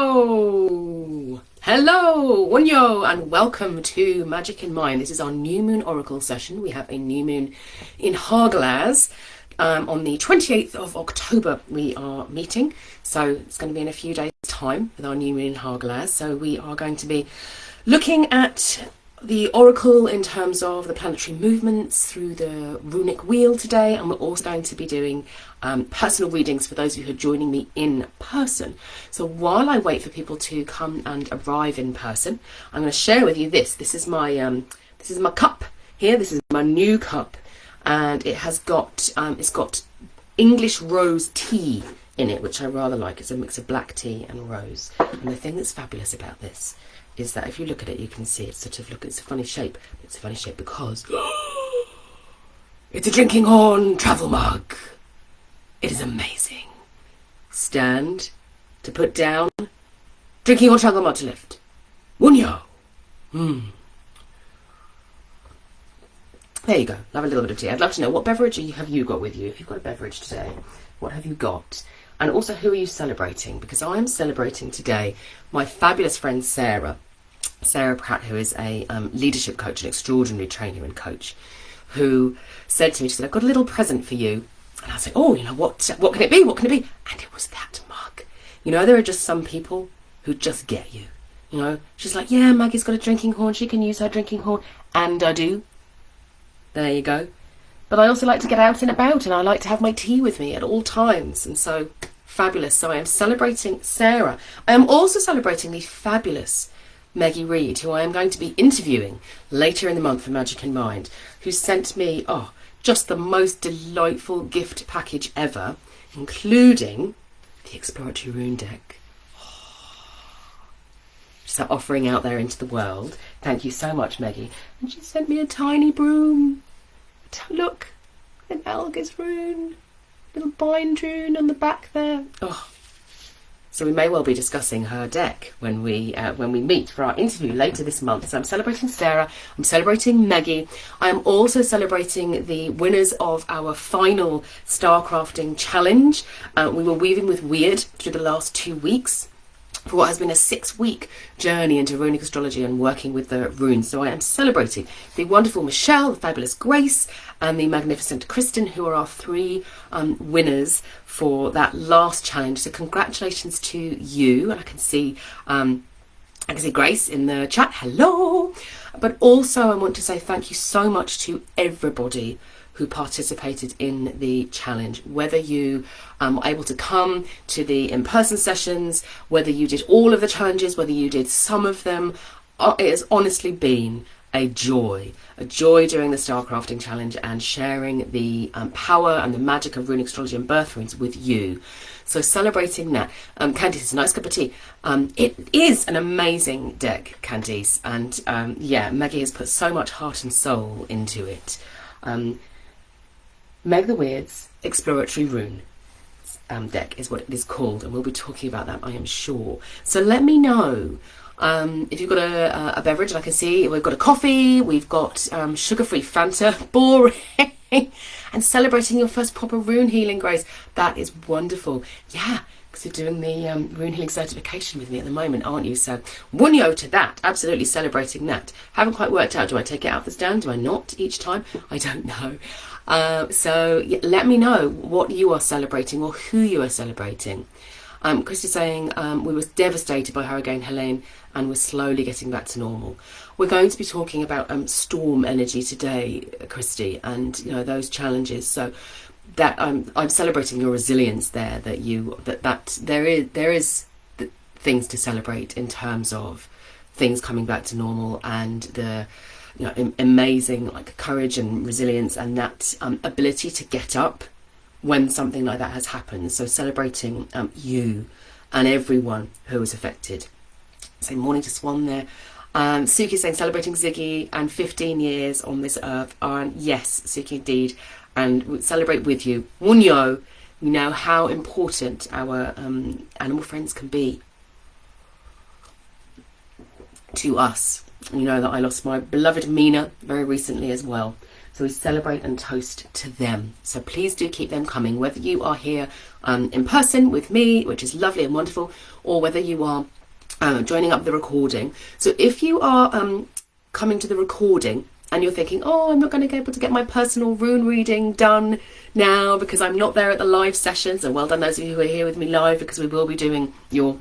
Wunyo! Hello, Wunyo, and welcome to Magic in Mind. This is our new moon oracle session. We have a new moon in Hagalaz. On the 28th of October we are meeting, so it's going to be in a few days' time with our new moon in Hagalaz. So we are going to be looking at the oracle in terms of the planetary movements through the runic wheel today, and we're also going to be doing personal readings for those of you who are joining me in person. So while I wait for people to come and arrive in person, I'm going to share with you this. This is my cup here. This is my new cup, and it has got it's got English rose tea in it, which I rather like. It's a mix of black tea and rose. And the thing that's fabulous about this is that if you look at it, you can see it's sort of, look, it's a funny shape. It's a funny shape because it's a drinking horn travel mug. It is amazing. Stand to put down, drinking horn travel mug to lift. Wunyo. There you go. Have a little bit of tea. I'd love to know, what beverage have you got with you? If you've got a beverage today, what have you got? And also, who are you celebrating? Because I am celebrating today my fabulous friend Sarah Pratt, who is a leadership coach, an extraordinary trainer and coach, who said to me, she said, I've got a little present for you. And I said, oh, you know, what can it be? What can it be? And it was that mug. You know, there are just some people who just get you. You know, she's like, yeah, Maggie's got a drinking horn. She can use her drinking horn. And I do. There you go. But I also like to get out and about, and I like to have my tea with me at all times. And so, fabulous. So I am celebrating Sarah. I am also celebrating the fabulous Maggie Reed, who I am going to be interviewing later in the month for Magic in Mind, who sent me, just the most delightful gift package ever, including the exploratory rune deck. She's offering out there into the world. Thank you so much, Maggie. And she sent me a tiny broom. Look, an Algis rune, little bind rune on the back there. So we may well be discussing her deck when we meet for our interview later this month. So I'm celebrating Sarah, I'm celebrating Maggie. I am also celebrating the winners of our final star crafting challenge. We were weaving with Weird through the last 2 weeks for what has been a 6-week journey into runic astrology and working with the runes. So I am celebrating the wonderful Michelle, the fabulous Grace, and the magnificent Kristen, who are our 3 winners for that last challenge. So congratulations to you. And I can see Grace in the chat. Hello. But also I want to say thank you so much to everybody who participated in the challenge, whether you were able to come to the in-person sessions, whether you did all of the challenges, whether you did some of them. It has honestly been a joy doing the Star Crafting Challenge and sharing the power and the magic of runic astrology and birth runes with you. So celebrating that. Candice, it's a nice cup of tea. It is an amazing deck, Candice, and Maggie has put so much heart and soul into it. Meg the Weird's exploratory rune deck is what it is called, and we'll be talking about that, I am sure. So let me know if you've got a beverage. And I can see we've got a coffee, we've got sugar-free Fanta, boring, and celebrating your first proper rune healing, Grace. That is wonderful. Yeah, because you're doing the rune healing certification with me at the moment, aren't you? So wunyo to that, absolutely celebrating that. Haven't quite worked out, do I take it out of the stand, do I not each time? I don't know. Let me know what you are celebrating or who you are celebrating. Christy's saying we were devastated by Hurricane Helene and we're slowly getting back to normal. We're going to be talking about storm energy today, Christy, and those challenges. So that I'm celebrating your resilience there. That there is things to celebrate in terms of things coming back to normal and the amazing courage and resilience and that ability to get up when something like that has happened. So celebrating you and everyone who was affected. So morning to Swan there. Suki saying celebrating Ziggy and 15 years on this earth. Yes, Suki, indeed. And we celebrate with you. Wunyo, we know how important our animal friends can be to us. You know that I lost my beloved Mina very recently as well. So we celebrate and toast to them. So please do keep them coming, whether you are here in person with me, which is lovely and wonderful, or whether you are joining up the recording. So if you are coming to the recording and you're thinking, oh, I'm not going to be able to get my personal rune reading done now because I'm not there at the live sessions, and well done those of you who are here with me live, because we will be doing your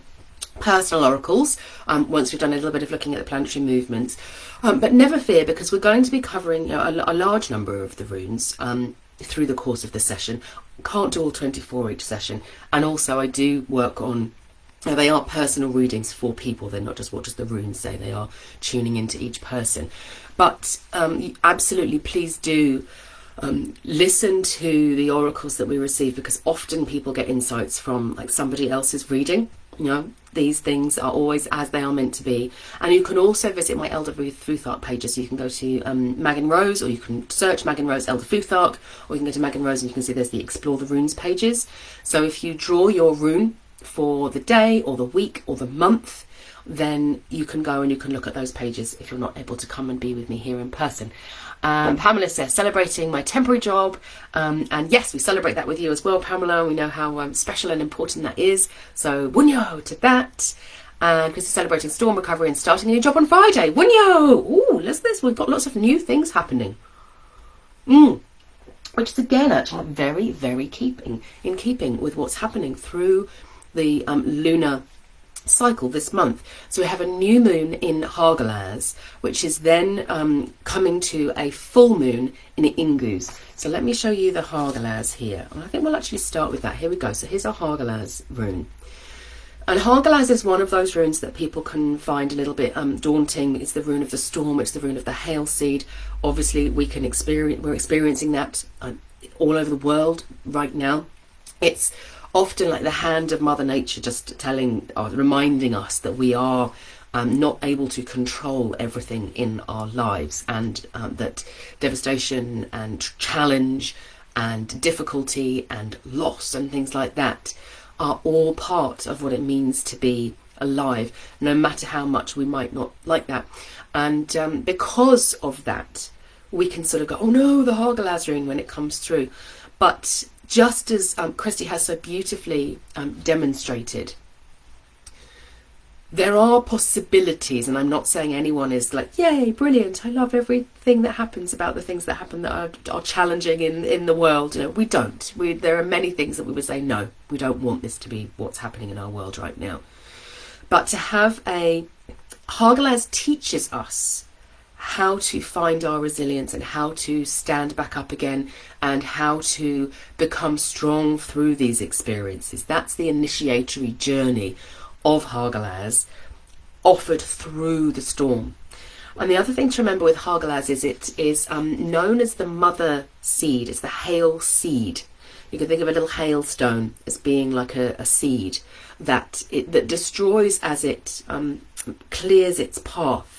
personal oracles once we've done a little bit of looking at the planetary movements. But never fear, because we're going to be covering a large number of the runes through the course of the session. Can't do all 24 each session. And also I do work on, they are personal readings for people. They're not just what does the runes say. They are tuning into each person. But absolutely, please do listen to the oracles that we receive, because often people get insights from like somebody else's reading. You know, these things are always as they are meant to be. And you can also visit my Elder Futhark pages. So you can go to Megan Rose, or you can search Megan Rose Elder Futhark, or you can go to Megan Rose and you can see there's the Explore the Runes pages. So if you draw your rune for the day or the week or the month, then you can go and you can look at those pages if you're not able to come and be with me here in person. Pamela says, celebrating my temporary job. And yes, we celebrate that with you as well, Pamela. We know how special and important that is. So, wunyo to that. And Chris is celebrating storm recovery and starting a new job on Friday. Wunyo! Ooh, this. We've got lots of new things happening. Which is again actually very, very in keeping with what's happening through the lunar cycle this month. So we have a new moon in Hagalaz, which is then coming to a full moon in Inguz. So let me show you the Hagalaz here. And I think we'll actually start with that. Here we go. So here's our Hagalaz rune. And Hagalaz is one of those runes that people can find a little bit daunting. It's the rune of the storm. It's the rune of the hail seed. Obviously, we're experiencing that all over the world right now. It's often like the hand of Mother Nature just telling or reminding us that we are not able to control everything in our lives, and that devastation and challenge and difficulty and loss and things like that are all part of what it means to be alive, no matter how much we might not like that. And because of that, we can sort of go, oh no, the Hagalaz rune when it comes through. But just as Christy has so beautifully demonstrated, there are possibilities, and I'm not saying anyone is like, yay, brilliant, I love everything that happens about the things that happen that are challenging in the world. You know, we don't. There are many things that we would say, no, we don't want this to be what's happening in our world right now. But to have Hagalaz teaches us how to find our resilience and how to stand back up again and how to become strong through these experiences. That's the initiatory journey of Hagalaz, offered through the storm. And the other thing to remember with Hagalaz is it is known as the mother seed. It's the hail seed. You can think of a little hailstone as being like a seed that destroys as it clears its path.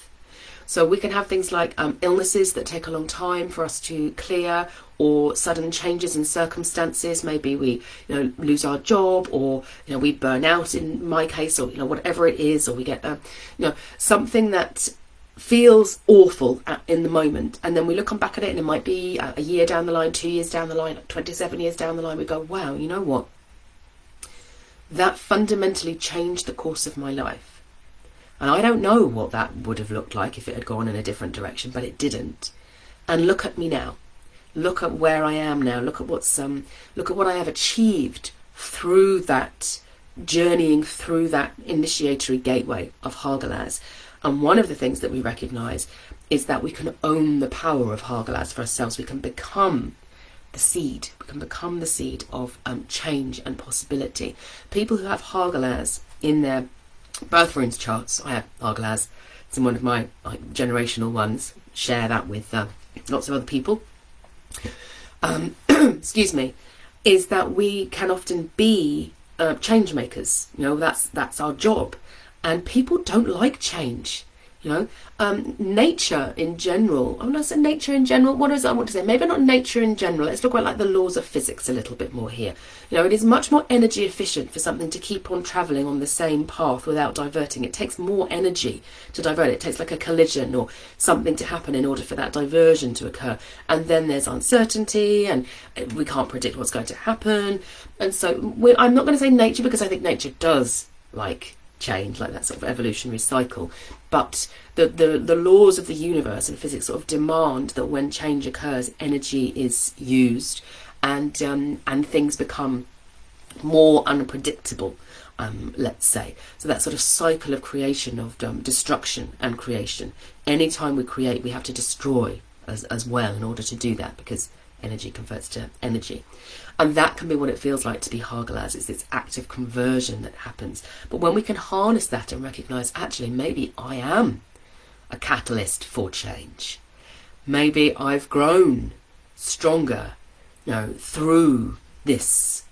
So we can have things like illnesses that take a long time for us to clear, or sudden changes in circumstances. Maybe we lose our job, or we burn out in my case, or whatever it is, or we get something that feels awful in the moment, and then we look back at it and it might be a year down the line, 2 years down the line, 27 years down the line, we go, wow, you know what? That fundamentally changed the course of my life. And I don't know what that would have looked like if it had gone in a different direction, but it didn't. And look at me now. Look at where I am now. Look at what I have achieved through that journeying through that initiatory gateway of Hagalaz. And one of the things that we recognise is that we can own the power of Hagalaz for ourselves. We can become the seed. We can become the seed of change and possibility. People who have Hagalaz in their birth runes charts, I have Hagalaz, it's in one of my generational ones, share that with lots of other people, excuse me, is that we can often be change makers. That's our job, and people don't like change. Nature in general. When I say nature in general, what is it I want to say? Maybe not nature in general. Let's talk about like the laws of physics a little bit more here. It is much more energy efficient for something to keep on travelling on the same path without diverting. It takes more energy to divert it. It takes like a collision or something to happen in order for that diversion to occur. And then there's uncertainty and we can't predict what's going to happen. And so I'm not going to say nature because I think nature does like change, like that sort of evolutionary cycle, but the laws of the universe and physics sort of demand that when change occurs, energy is used and things become more unpredictable, let's say. So that sort of cycle of creation, of destruction and creation. Anytime we create, we have to destroy as well in order to do that, because energy converts to energy. And that can be what it feels like to be Hagalaz. It's this active conversion that happens. But when we can harness that and recognise, actually, maybe I am a catalyst for change. Maybe I've grown stronger, through this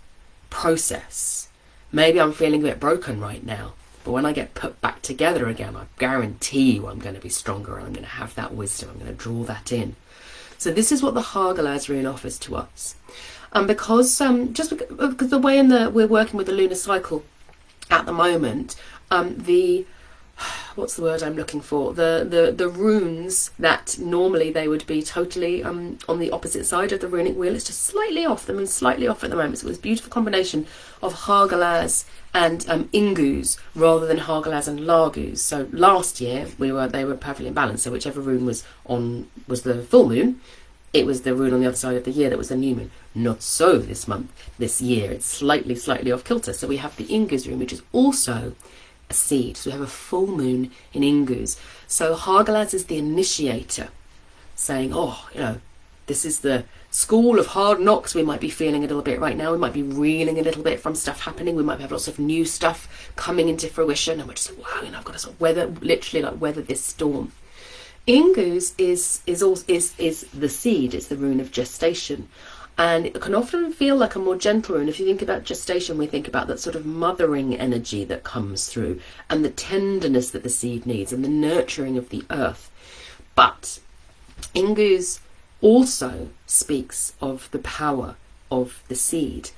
process. Maybe I'm feeling a bit broken right now. But when I get put back together again, I guarantee you I'm going to be stronger and I'm going to have that wisdom. I'm going to draw that in. So this is what the Hagalaz rune offers to us. And because the way we're working with the lunar cycle at the moment, what's the word I'm looking for? The runes that normally they would be totally on the opposite side of the runic wheel, it's just slightly off them and slightly off at the moment. So it was a beautiful combination of Hagalaz and Inguz rather than Hagalaz and Laguz. So last year they were perfectly in balance. So whichever rune was the full moon, it was the rune on the other side of the year that was the new moon. Not so this year. It's slightly off kilter. So we have the Inguz rune, which is also a seed. So we have a full moon in Inguz. So Hagalaz is the initiator, saying, this is the school of hard knocks. We might be feeling a little bit right now. We might be reeling a little bit from stuff happening. We might have lots of new stuff coming into fruition, and we're just like, wow, I've got to sort of weather this storm. Inguz is the seed. It's the rune of gestation. And it can often feel like a more gentle rune. If you think about gestation, we think about that sort of mothering energy that comes through and the tenderness that the seed needs and the nurturing of the earth. But Inguz also speaks of the power of the seed.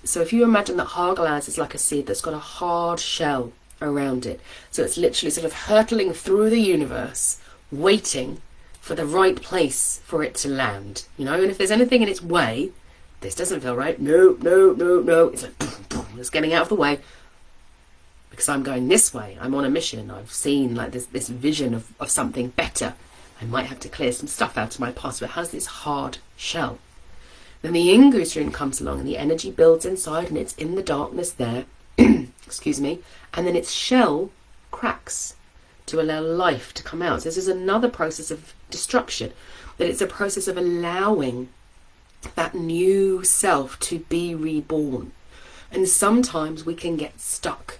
So if you imagine that Hagalaz is like a seed that's got a hard shell around it. So it's literally sort of hurtling through the universe, waiting for the right place for it to land, and if there's anything in its way, this doesn't feel right, no, it's like boom, boom, it's getting out of the way because I'm going this way. I'm on a mission. I've seen like this vision of something better. I might have to clear some stuff out of my past, but it has this hard shell. Then the Inguz rune comes along and the energy builds inside and it's in the darkness there excuse me, and then its shell cracks to allow life to come out. So this is another process of destruction, that it's a process of allowing that new self to be reborn. And sometimes we can get stuck.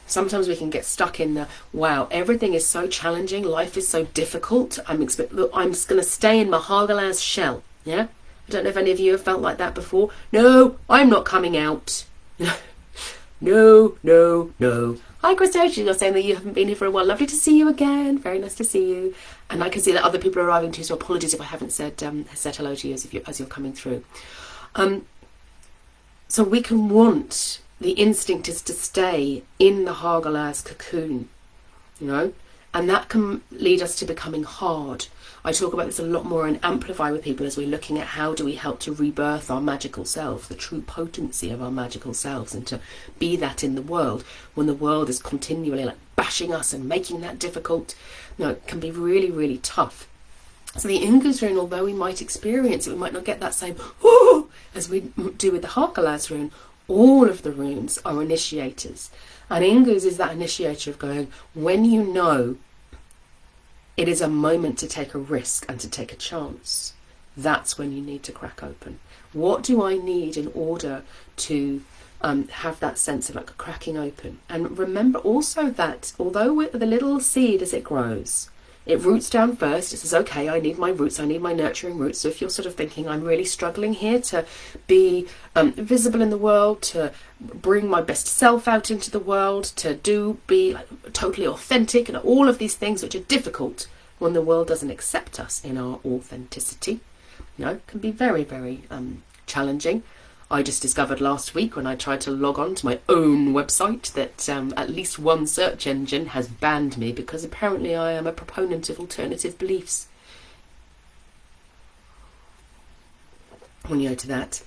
Sometimes we can get stuck in the, wow, everything is so challenging, life is so difficult, I'm just going to stay in my Hagalaz shell. Yeah? I don't know if any of you have felt like that before. No, I'm not coming out. No. Hi, Christopher. You're saying that you haven't been here for a while. Lovely to see you again. Very nice to see you. And I can see that other people are arriving too, so apologies if I haven't said hello to you as you're coming through. So we can want, the instinct is to stay in the Hagalaz cocoon, and that can lead us to becoming hard. I talk about this a lot more and amplify with people as we're looking at how do we help to rebirth our magical selves, the true potency of our magical selves, and to be that in the world when the world is continually like bashing us and making that difficult. It can be really, really tough. So the Inguz rune, although we might experience it, we might not get that same ooh as we do with the Hagalaz rune. All of the runes are initiators. And Inguz is that initiator of going, when you know it is a moment to take a risk and to take a chance, that's when you need to crack open. What do I need in order to have that sense of like cracking open? And remember also that although the little seed as it grows, It roots down first. It says, okay, I need my roots, I need my nurturing roots. So if you're sort of thinking, I'm really struggling here to be visible in the world, to bring my best self out into the world, to be like, totally authentic, and all of these things which are difficult when the world doesn't accept us in our authenticity, can be very, very challenging. I just discovered last week when I tried to log on to my own website that at least one search engine has banned me because apparently I am a proponent of alternative beliefs. When you go to that.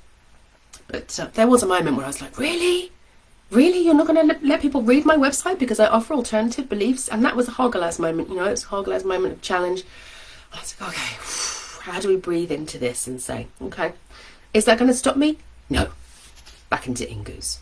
But there was a moment where I was like, really? Really? You're not going to let people read my website because I offer alternative beliefs? And that was a Hagalaz moment, it was a Hagalaz moment of challenge. I was like, okay, how do we breathe into this and say, okay, is that going to stop me? No. Back into Inguz,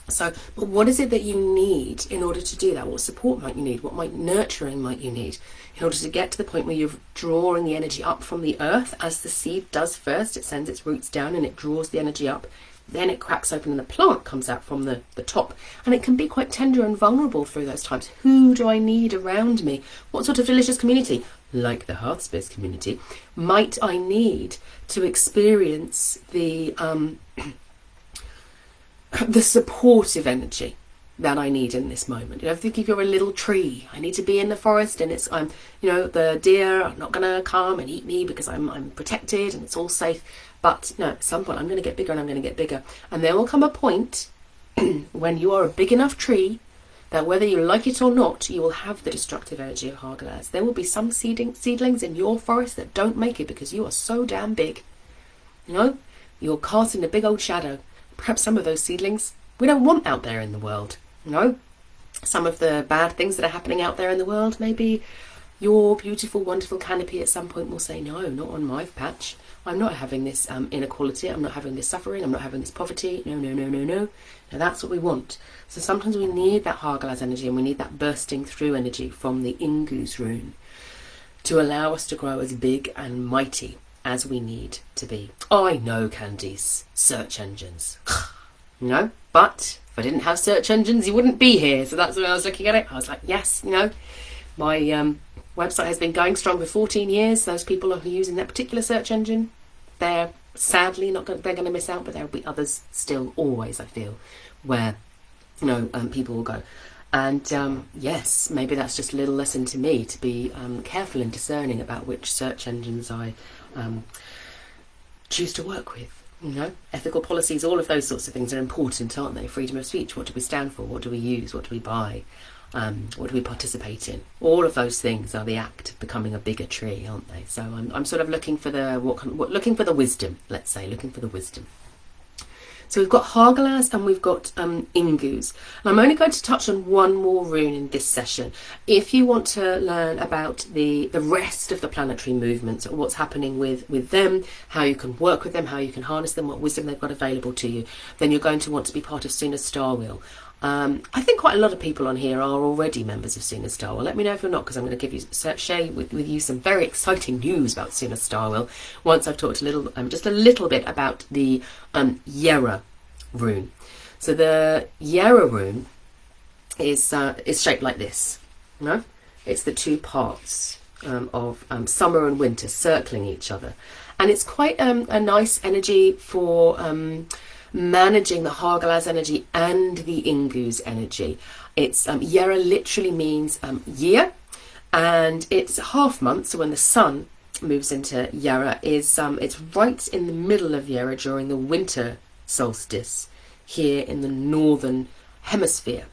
So, but what is it that you need in order to do that? What support might you need? What nurturing might you need in order to get to the point where you're drawing the energy up from the earth, as the seed does first? It sends its roots down and it draws the energy up. Then it cracks open and the plant comes out from the top. And it can be quite tender and vulnerable through those times. Who do I need around me? What sort of delicious community, like the Hearth Space community, might I need to experience the the supportive energy that I need in this moment? I think if you're a little tree, I need to be in the forest and the deer are not going to come and eat me because I'm protected and it's all safe. But at some point I'm going to get bigger and I'm going to get bigger. And there will come a point when you are a big enough tree that whether you like it or not, you will have the destructive energy of Hagalaz. There will be some seedlings in your forest that don't make it because you are so damn big. You're casting a big old shadow. Perhaps some of those seedlings we don't want out there in the world. Some of the bad things that are happening out there in the world, maybe your beautiful, wonderful canopy at some point will say, no, not on my patch. I'm not having this inequality. I'm not having this suffering. I'm not having this poverty. No. Now that's what we want. So sometimes we need that Hagalaz energy and we need that bursting through energy from the Inguz rune to allow us to grow as big and mighty as we need to be. I know, Candice, search engines. But if I didn't have search engines, you wouldn't be here. So that's when I was looking at it. I was like, yes, my website has been going strong for 14 years. Those people who are using that particular search engine, they're sadly they're going to miss out, but there will be others still, always, I feel, where people will go. And yes, maybe that's just a little lesson to me to be careful and discerning about which search engines I choose to work with. Ethical policies, all of those sorts of things are important, aren't they? Freedom of speech, what do we stand for? What do we use? What do we buy? What do we participate in? All of those things are the act of becoming a bigger tree, aren't they? So I'm sort of looking for looking for the wisdom. Let's say looking for the wisdom. So we've got Hagalaz and we've got Inguz. And I'm only going to touch on one more rune in this session. If you want to learn about the rest of the planetary movements, what's happening with them, how you can work with them, how you can harness them, what wisdom they've got available to you, then you're going to want to be part of Suna's Star Wheel. I think quite a lot of people on here are already members of Suna's Star Wheel. Let me know if you're not, because I'm going to share with you some very exciting news about Suna's Star Wheel once I've talked just a little bit about the Yera rune. So the Yera rune is shaped like this. It's the two parts of summer and winter circling each other, and it's quite a nice energy for managing the Hagalaz energy and the Inguz energy. It's Yera literally means year, and it's half month. So when the sun moves into Yera, it's right in the middle of Yera during the winter solstice here in the northern hemisphere.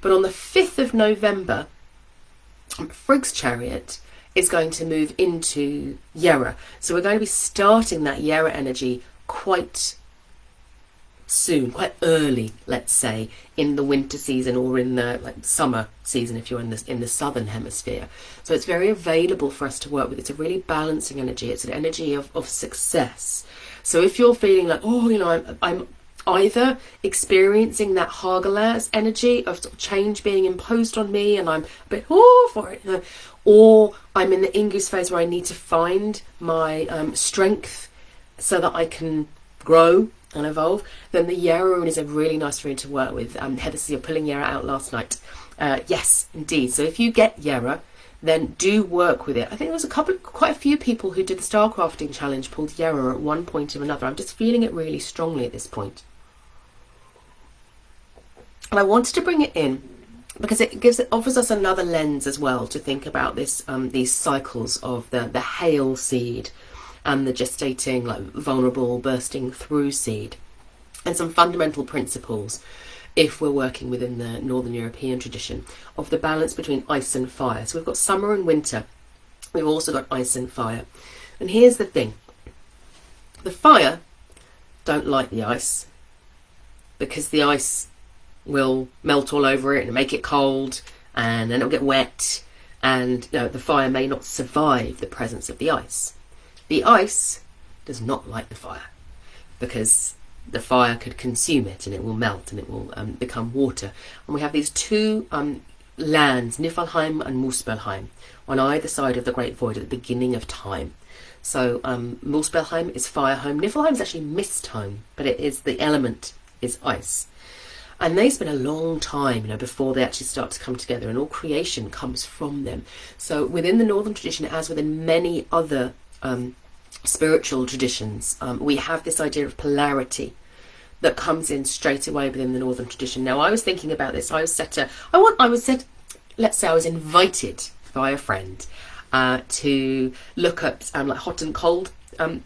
But on the 5th of November, Frigg's chariot is going to move into Yera. So we're going to be starting that Yera energy quite soon, quite early, let's say, in the winter season or in the summer season if you're in the southern hemisphere. So it's very available for us to work with. It's a really balancing energy. It's an energy of success. So if you're feeling like, I'm either experiencing that Hagalaz energy of sort of change being imposed on me and I'm a bit for it, or I'm in the Inguz phase where I need to find my strength so that I can grow and evolve, then the Yera rune is a really nice rune to work with. Heather says you're pulling Yera out last night. Yes, indeed. So if you get Yera, then do work with it. I think there was quite a few people who did the star crafting challenge pulled Yarrow at one point or another. I'm just feeling it really strongly at this point. And I wanted to bring it in because it offers us another lens as well to think about this, these cycles of the hail seed and the gestating, like vulnerable, bursting through seed, and some fundamental principles, if we're working within the Northern European tradition, of the balance between ice and fire. So we've got summer and winter. We've also got ice and fire. And here's the thing. The fire don't like the ice because the ice will melt all over it and make it cold, and then it'll get wet, and the fire may not survive the presence of the ice. The ice does not like the fire because the fire could consume it and it will melt and it will become water. And we have these two lands, Niflheim and Muspelheim, on either side of the Great Void at the beginning of time. So Muspelheim is fire home. Niflheim is actually mist home, but it is, the element is ice. And they spend a long time, before they actually start to come together, and all creation comes from them. So within the Northern tradition, as within many other spiritual traditions, we have this idea of polarity that comes in straight away within the Northern tradition. Now, I was thinking about this. let's say I was invited by a friend to look at like hot and cold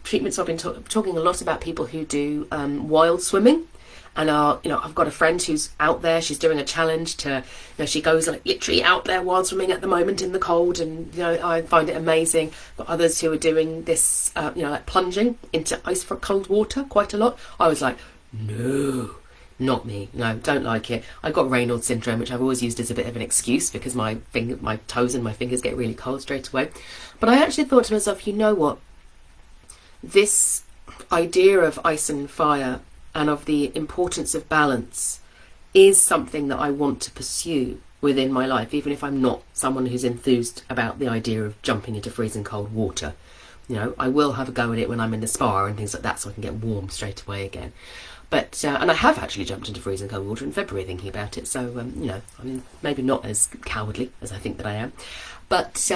treatments. I've been talking a lot about people who do wild swimming. And I've got a friend who's out there. She's doing a challenge to, she goes like literally out there wild swimming at the moment in the cold, and I find it amazing. But others who are doing this, like plunging into ice for cold water quite a lot. I was like, no, not me. No, don't like it. I've got Raynaud's syndrome, which I've always used as a bit of an excuse because my toes and my fingers get really cold straight away. But I actually thought to myself, you know what? This idea of ice and fire and of the importance of balance is something that I want to pursue within my life, even if I'm not someone who's enthused about the idea of jumping into freezing cold water. I will have a go at it when I'm in the spa and things like that, so I can get warm straight away again. But and I have actually jumped into freezing cold water in February thinking about it, so I mean, maybe not as cowardly as I think that I am. But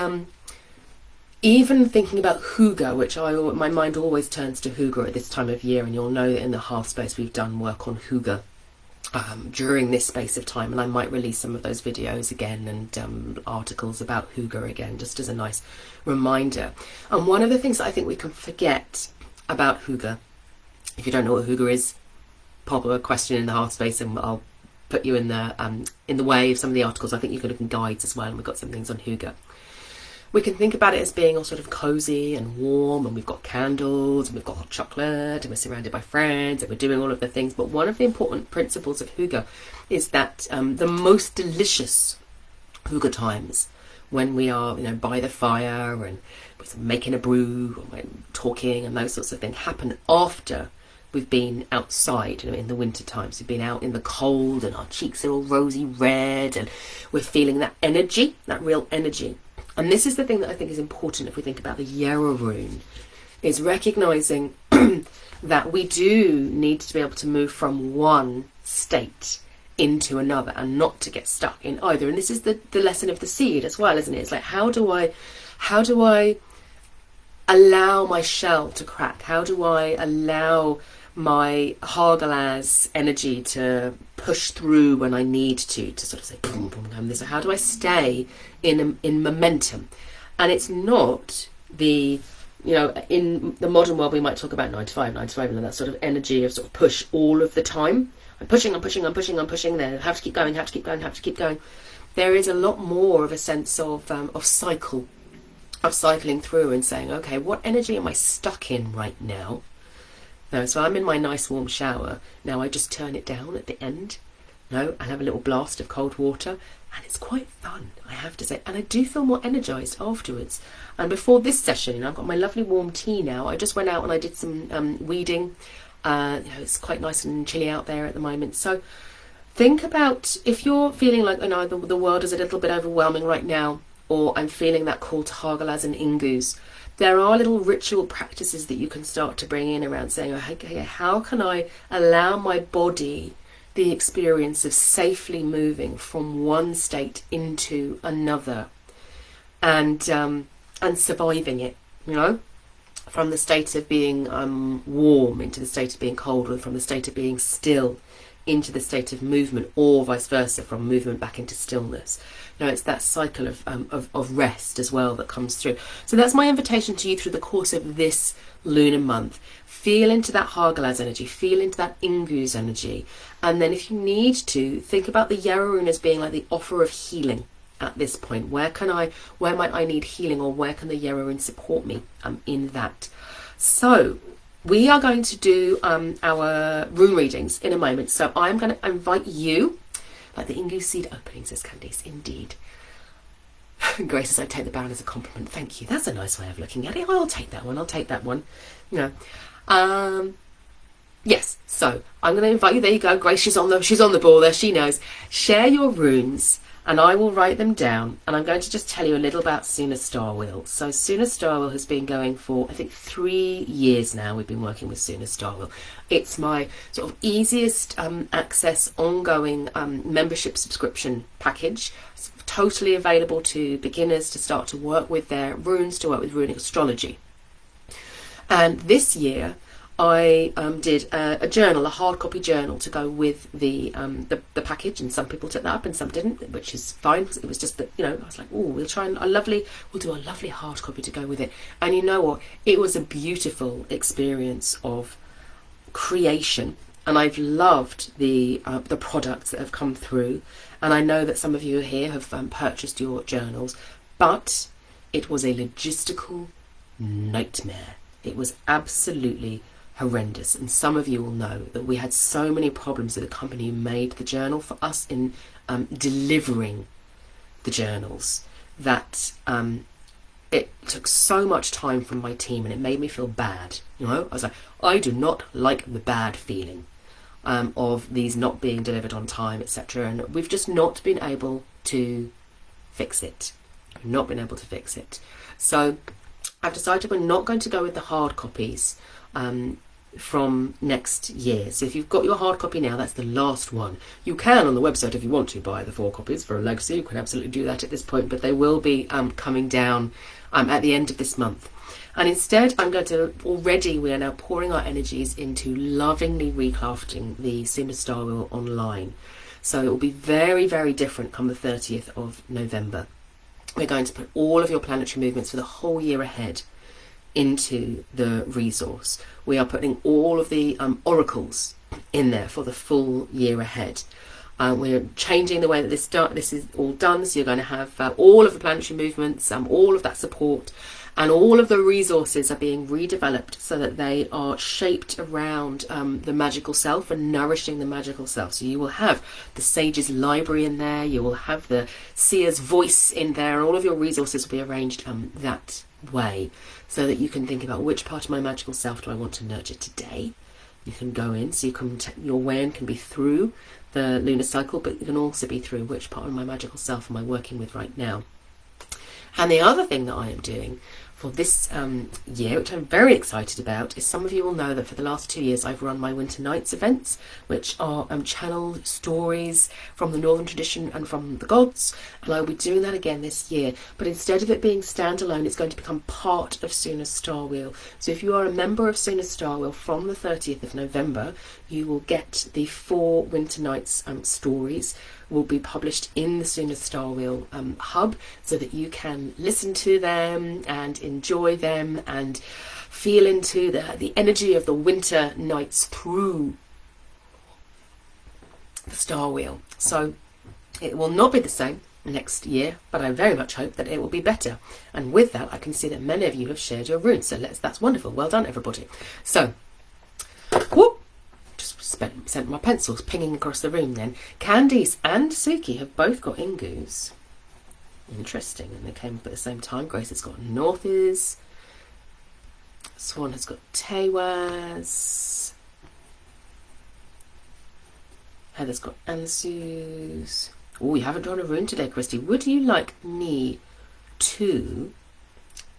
even thinking about hygge, which my mind always turns to hygge at this time of year, and you'll know that in the half space we've done work on hygge during this space of time, and I might release some of those videos again and articles about hygge again, just as a nice reminder. And one of the things that I think we can forget about hygge, if you don't know what hygge is, pop a question in the half space and I'll put you in the way of some of the articles. I think you can look in guides as well, and we've got some things on hygge. We can think about it as being all sort of cosy and warm, and we've got candles and we've got hot chocolate and we're surrounded by friends and we're doing all of the things. But one of the important principles of hygge is that the most delicious hygge times, when we are by the fire and we're making a brew or talking and those sorts of things, happen after we've been outside, in the winter times. We've been out in the cold and our cheeks are all rosy red and we're feeling that energy, that real energy. And this is the thing that I think is important if we think about the Yarrow rune, is recognising that we do need to be able to move from one state into another and not to get stuck in either. And this is the lesson of the seed as well, isn't it? It's like, how do I allow my shell to crack? How do I allow my Hagalaz energy to push through when I need to sort of say boom, boom, boom. So how do I stay in momentum? And it's not the, in the modern world we might talk about 9 to 5 and that sort of energy of sort of push all of the time. I'm pushing, then have to keep going. There is a lot more of a sense of cycling through and saying, okay, what energy am I stuck in right now? So I'm in my nice warm shower. Now I just turn it down at the end. I have a little blast of cold water, and it's quite fun, I have to say. And I do feel more energised afterwards. And before this session, I've got my lovely warm tea now. I just went out and I did some weeding. It's quite nice and chilly out there at the moment. So think about, if you're feeling like the world is a little bit overwhelming right now, or I'm feeling that call to Hagalaz and Inguz, there are little ritual practices that you can start to bring in around saying, okay, how can I allow my body the experience of safely moving from one state into another and surviving it, you know, from the state of being warm into the state of being cold, or from the state of being still into the state of movement, or vice versa, from movement back into stillness. You know, it's that cycle of rest as well that comes through. So that's my invitation to you through the course of this lunar month. Feel into that Hagalaz energy, feel into that Inguz energy, and then if you need to, think about the Yarrow as being like the offer of healing at this point. Where might I need healing, or where can the Yarrow support me in that? So we are going to do our rune readings in a moment. So I'm going to invite you, like the Inguz seed opening, says Candice, indeed. Grace says, I take the bound as a compliment. Thank you. That's a nice way of looking at it. I'll take that one. You know. Yes, so I'm going to invite you. There you go. Grace, she's on the ball there. She knows. Share your runes, and I will write them down, and I'm going to just tell you a little about Suna Star Wheel. So Suna Star Wheel has been going for, I think, 3 years now. We've been working with Suna Star Wheel. It's my sort of easiest access, ongoing membership subscription package. It's totally available to beginners to start to work with their runes, to work with runic astrology. And this year, I did a journal, a hard copy journal, to go with the package, and some people took that up and some didn't, which is fine. It was just that, you know, I was like, oh, we'll do a lovely hard copy to go with it. And you know what? It was a beautiful experience of creation, and I've loved the products that have come through. And I know that some of you here have purchased your journals, but it was a logistical nightmare. It was absolutely horrendous, and some of you will know that we had so many problems with the company who made the journal for us in delivering the journals, that it took so much time from my team, and it made me feel bad. You know, I was like, I do not like the bad feeling of these not being delivered on time, etc. And we've just not been able to fix it. So I've decided we're not going to go with the hard copies from next year. So if you've got your hard copy now, that's the last one. You can, on the website, if you want to, buy the 4 copies for a legacy. You can absolutely do that at this point, but they will be coming down at the end of this month. And instead, we are now pouring our energies into lovingly recrafting the Suna Star Wheel online. So it will be very, very different come the 30th of November. We're going to put all of your planetary movements for the whole year ahead into the resource. We are putting all of the oracles in there for the full year ahead. We're changing the way that this is all done, so you're going to have all of the planetary movements, all of that support, and all of the resources are being redeveloped so that they are shaped around the magical self and nourishing the magical self. So you will have the Sage's Library in there, you will have the Seer's Voice in there, and all of your resources will be arranged that way, so that you can think about which part of my magical self do I want to nurture today. You can go in, so your way can be through the lunar cycle, but you can also be through which part of my magical self am I working with right now. And the other thing that I am doing for this year, which I'm very excited about, is some of you will know that for the last 2 years I've run my Winter Nights events, which are channeled stories from the Northern tradition and from the gods, and I will be doing that again this year. But instead of it being standalone, it's going to become part of Suna Star Wheel. So if you are a member of Suna Star Wheel from the 30th of November, you will get the 4 Winter Nights stories will be published in the Suna Star Wheel hub, so that you can listen to them and enjoy them and feel into the energy of the winter nights through the Star Wheel. So it will not be the same next year, but I very much hope that it will be better. And with that, I can see that many of you have shared your runes, so that's wonderful. Well done, everybody. So, whoop, sent my pencils pinging across the room then. Candice and Suki have both got Inguz. Interesting, and they came up at the same time. Grace has got Northes. Swan has got Tewaz. Heather's got Ansus. Oh, you haven't drawn a rune today, Christy. Would you like me to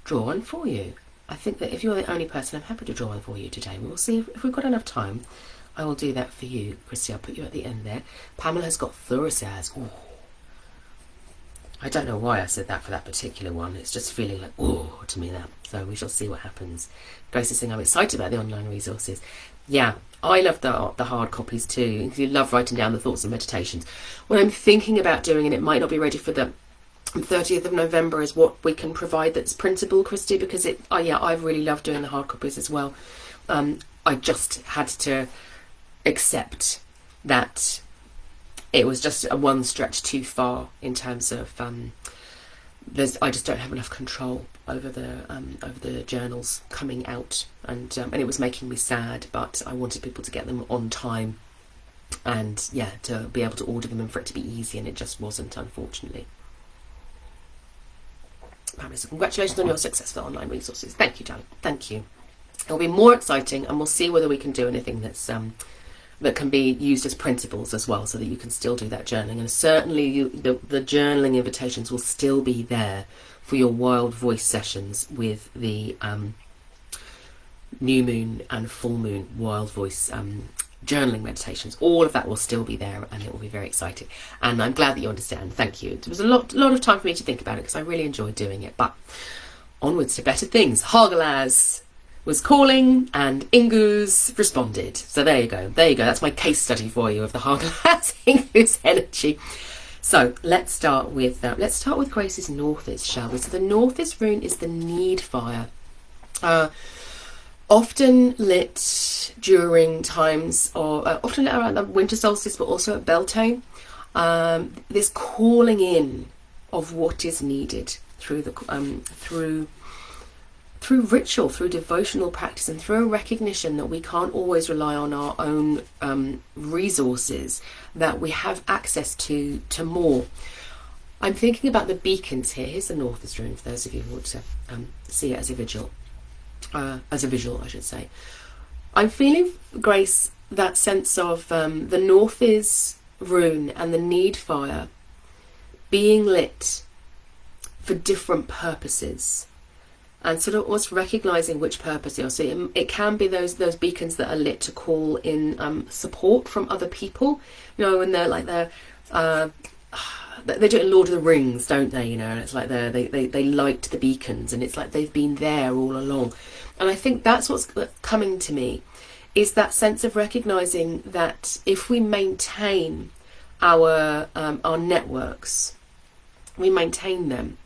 draw one for you? I think that if you're the only person, I'm happy to draw one for you today. We'll see if we've got enough time. I will do that for you, Christy. I'll put you at the end there. Pamela has got Thorisaz. Ooh. I don't know why I said that for that particular one. It's just feeling like, oh, to me now. So we shall see what happens. Grace is saying, I'm excited about the online resources. Yeah, I love the hard copies too. You love writing down the thoughts and meditations. What I'm thinking about doing, and it might not be ready for the 30th of November, is what we can provide that's printable, Christy, because I really love doing the hard copies as well. I just had to accept that it was just a one stretch too far in terms of I just don't have enough control over the journals coming out, and it was making me sad. But I wanted people to get them on time, and to be able to order them and for it to be easy, and it just wasn't, unfortunately. So congratulations on your successful online resources. Thank you, darling. Thank you. It'll be more exciting, and we'll see whether we can do anything that's that can be used as principles as well, so that you can still do that journaling. And certainly the journaling invitations will still be there for your wild voice sessions with the new moon and full moon wild voice journaling meditations. All of that will still be there, and it will be very exciting. And I'm glad that you understand. Thank you. It was a lot of time for me to think about it, because I really enjoyed doing it. But onwards to better things. Hagalaz was calling and Inguz responded. So there you go. That's my case study for you of the Hagalaz Inguz energy. So let's start with Grace's Northeast, shall we? So the Northeast rune is the need fire. Often lit during times of often lit around the winter solstice, but also at Beltane. This calling in of what is needed through the through ritual, through devotional practice, and through a recognition that we can't always rely on our own resources, that we have access to more. I'm thinking about the beacons here. Here's the Northeast rune for those of you who want to see it as a visual, I should say. I'm feeling, Grace, that sense of the Northeast rune and the need fire being lit for different purposes, and sort of almost recognizing which purpose you're seeing. It can be those beacons that are lit to call in support from other people, and they do it in Lord of the Rings, don't they? And it's like they light the beacons, and it's like they've been there all along. And I think that's what's coming to me, is that sense of recognizing that if we maintain our networks, we maintain them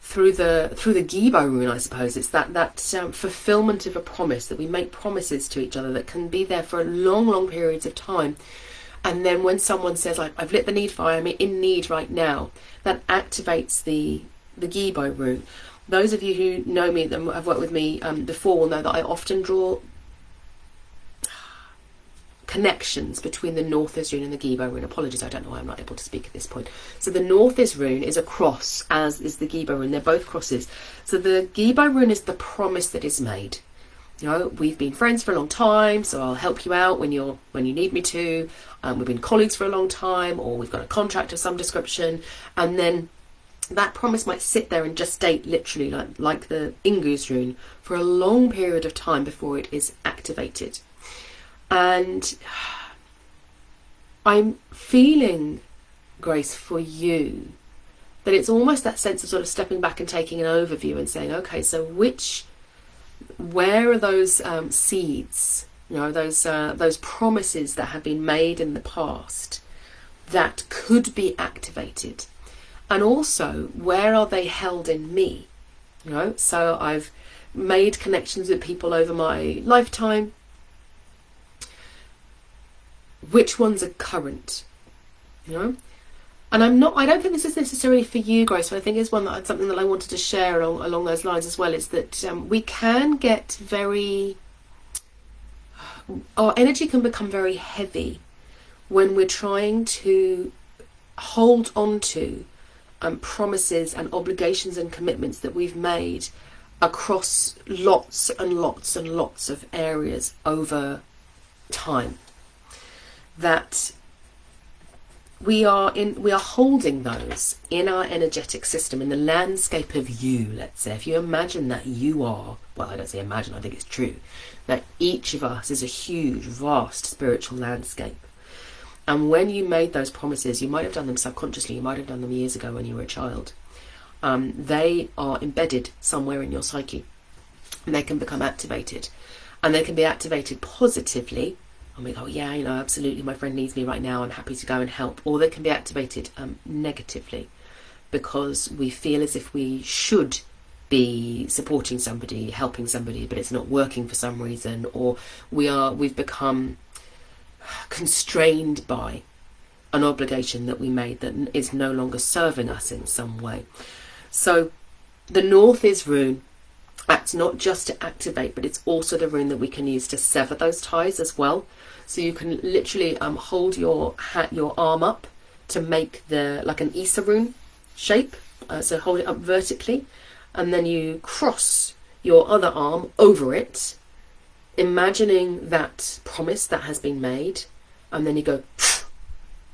through the Gibo rune, I suppose. It's that fulfillment of a promise, that we make promises to each other that can be there for long periods of time. And then when someone says, like, I've lit the need fire, I'm in need right now, that activates the Gibo rune. Those of you who know me, that have worked with me before, will know that I often draw connections between the Northeast rune and the Gibo rune. Apologies, I don't know why I'm not able to speak at this point. So the Northeast rune is a cross, as is the Gibo rune. They're both crosses. So the Gibo rune is the promise that is made. We've been friends for a long time, so I'll help you out when you need me to. We've been colleagues for a long time, or we've got a contract of some description, and then that promise might sit there and gestate, literally, like the Inguz rune, for a long period of time before it is activated. And I'm feeling, Grace, for you, that it's almost that sense of sort of stepping back and taking an overview and saying, okay, so where are those seeds, those promises that have been made in the past that could be activated? And also, where are they held in me? So I've made connections with people over my lifetime. Which ones are current? And I don't think this is necessarily for you, Grace, but I think it's something that I wanted to share along those lines as well, is that we can get our energy can become very heavy when we're trying to hold on to promises and obligations and commitments that we've made across lots and lots and lots of areas over time. That we are holding those in our energetic system, in the landscape of you, let's say. If you imagine that you are, well, I don't say imagine, I think it's true, that each of us is a huge, vast spiritual landscape. And when you made those promises, you might have done them subconsciously, you might have done them years ago when you were a child. They are embedded somewhere in your psyche, and they can become activated. And they can be activated positively, and we go, yeah, absolutely, my friend needs me right now, I'm happy to go and help. Or they can be activated negatively, because we feel as if we should be supporting somebody, helping somebody, but it's not working for some reason, or we've become constrained by an obligation that we made that is no longer serving us in some way. So the North is rune. Acts not just to activate, but it's also the rune that we can use to sever those ties as well. So you can literally hold your arm up to make like an Isa rune shape. So hold it up vertically, and then you cross your other arm over it, imagining that promise that has been made, and then you go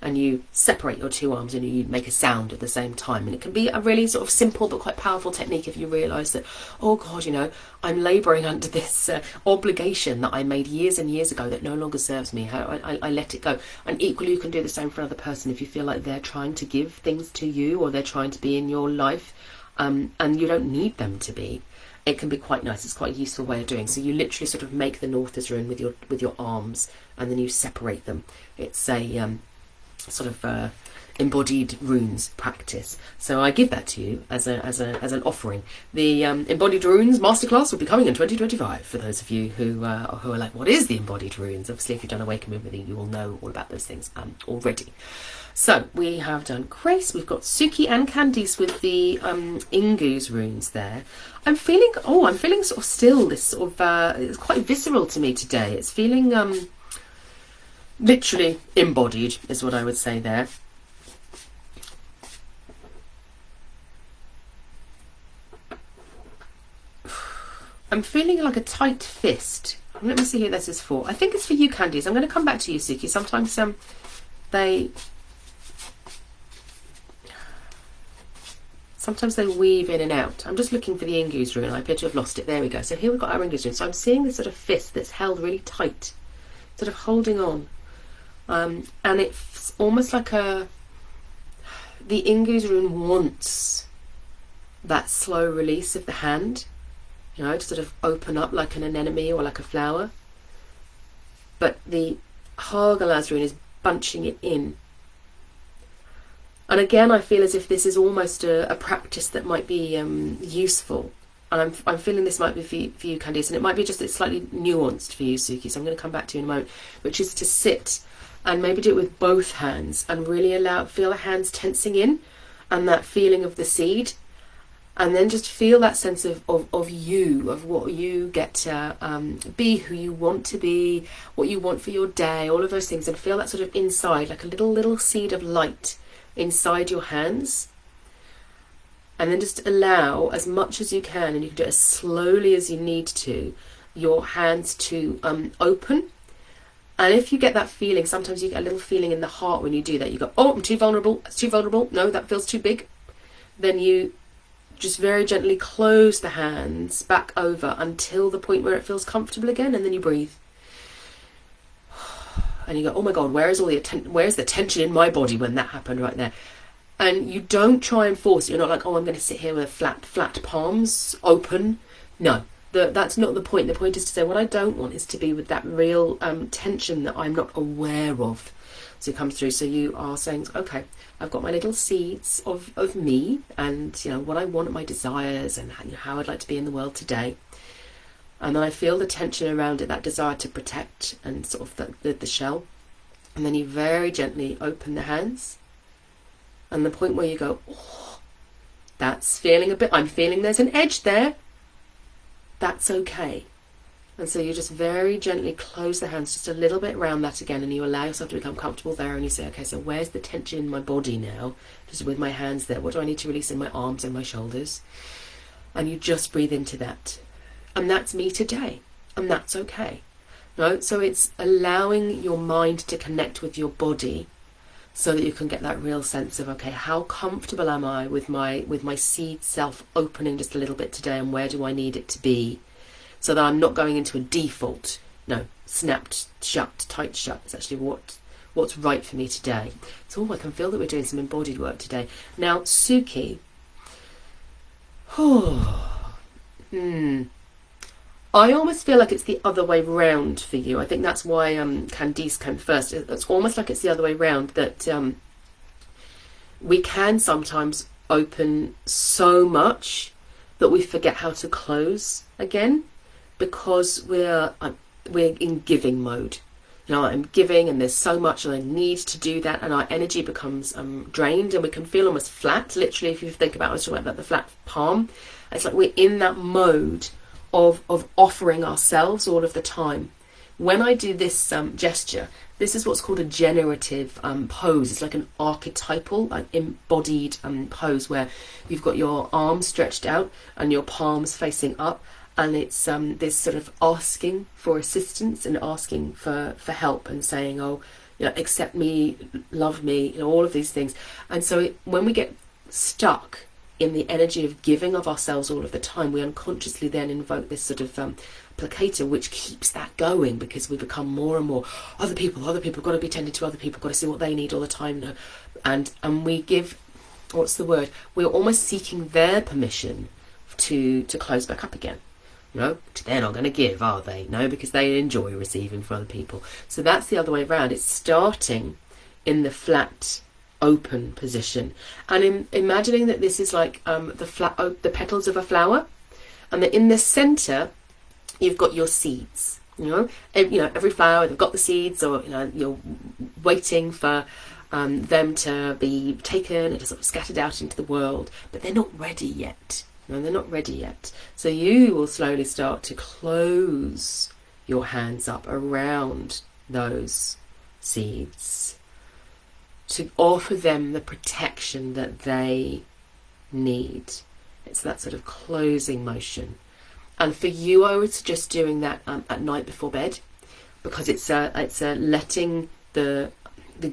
and you separate your two arms and you make a sound at the same time. And it can be a really sort of simple but quite powerful technique if you realise that, oh God, I'm labouring under this obligation that I made years and years ago that no longer serves me. I let it go. And equally, you can do the same for another person if you feel like they're trying to give things to you, or they're trying to be in your life, and you don't need them to be. It can be quite nice. It's quite a useful way of doing. So you literally sort of make the North's rune with your arms, and then you separate them. It's a sort of embodied runes practice. So I give that to you as an offering. The embodied runes masterclass will be coming in 2025 for those of you who are like, what is the embodied runes? Obviously, if you've done Awaken with me, you will know all about those things already. So we have done Grace, we've got Suki and Candice with the Inguz runes there. I'm feeling sort of still this sort of, it's quite visceral to me today. It's feeling literally embodied is what I would say there. I'm feeling like a tight fist. Let me see who this is for. I think it's for you, Candice. I'm going to come back to you, Suki. Sometimes they weave in and out. I'm just looking for the Inguz rune. I appear to have lost it. There we go. So here we've got our Inguz rune. So I'm seeing this sort of fist that's held really tight, sort of holding on. And it's almost like the Inguz rune wants that slow release of the hand, to sort of open up like an anemone or like a flower. But the Hagalaz rune is bunching it in. And again, I feel as if this is almost a practice that might be useful. And I'm feeling this might be for you, Candice, and it might be just it's slightly nuanced for you, Suki. So I'm going to come back to you in a moment, which is to sit and maybe do it with both hands and really feel the hands tensing in and that feeling of the seed. And then just feel that sense of you, of what you get to be, who you want to be, what you want for your day, all of those things, and feel that sort of inside, like a little seed of light inside your hands. And then just allow as much as you can, and you can do it as slowly as you need to, your hands to open. And if you get that feeling, sometimes you get a little feeling in the heart when you do that. You go, oh, I'm too vulnerable. It's too vulnerable. No, that feels too big. Then you just very gently close the hands back over until the point where it feels comfortable again, and then you breathe. And you go, oh my God, where's the tension in my body when that happened right there? And you don't try and force it. You're not like, oh, I'm going to sit here with flat palms open. No, that's not the point. The point is to say, what I don't want is to be with that real tension that I'm not aware of. So it comes through. So you are saying, okay, I've got my little seeds of me, and what I want, my desires, and how I'd like to be in the world today. And then I feel the tension around it, that desire to protect and sort of the shell. And then you very gently open the hands. And the point where you go, oh, that's feeling I'm feeling there's an edge there. That's okay. And so you just very gently close the hands just a little bit around that again, and you allow yourself to become comfortable there, and you say, okay, so where's the tension in my body now? Just with my hands there. What do I need to release in my arms and my shoulders? And you just breathe into that. And that's me today. And that's okay. No? So it's allowing your mind to connect with your body so that you can get that real sense of, okay, how comfortable am I with my seed self opening just a little bit today, and where do I need it to be? So that I'm not going into a default, snapped shut, tight shut. It's actually what's right for me today. So I can feel that we're doing some embodied work today. Now, Suki. I almost feel like it's the other way round for you. I think that's why Candice came first. It's almost like it's the other way round, that we can sometimes open so much that we forget how to close again, because we're in giving mode. You know, I'm giving and there's so much and I need to do that, and our energy becomes drained, and we can feel almost flat. Literally, if you think about, I was talking about the flat palm, it's like we're in that mode of offering ourselves all of the time. When I do this gesture, this is what's called a generative pose. It's like an archetypal, like embodied pose, where you've got your arms stretched out and your palms facing up, and it's this sort of asking for assistance and asking for help, and saying, oh, you know, accept me, love me, you know, all of these things. And so when we get stuck in the energy of giving of ourselves all of the time, we unconsciously then invoke this sort of placator, which keeps that going, because we become more and more other people, got to be tended to, other people got to see what they need all the time, and we give, what's the word, we're almost seeking their permission to close back up again. No, they're not going to give, are they? No, because they enjoy receiving from other people. So that's the other way around. It's starting in the flat open position, and imagining that this is like the petals of a flower, and that in the center you've got your seeds. Every flower, they've got the seeds, or you're waiting for them to be taken and sort of scattered out into the world, but they're not ready yet. No, they're not ready yet. So you will slowly start to close your hands up around those seeds, to offer them the protection that they need. It's that sort of closing motion. And for you, I would suggest doing that at night before bed, because it's letting the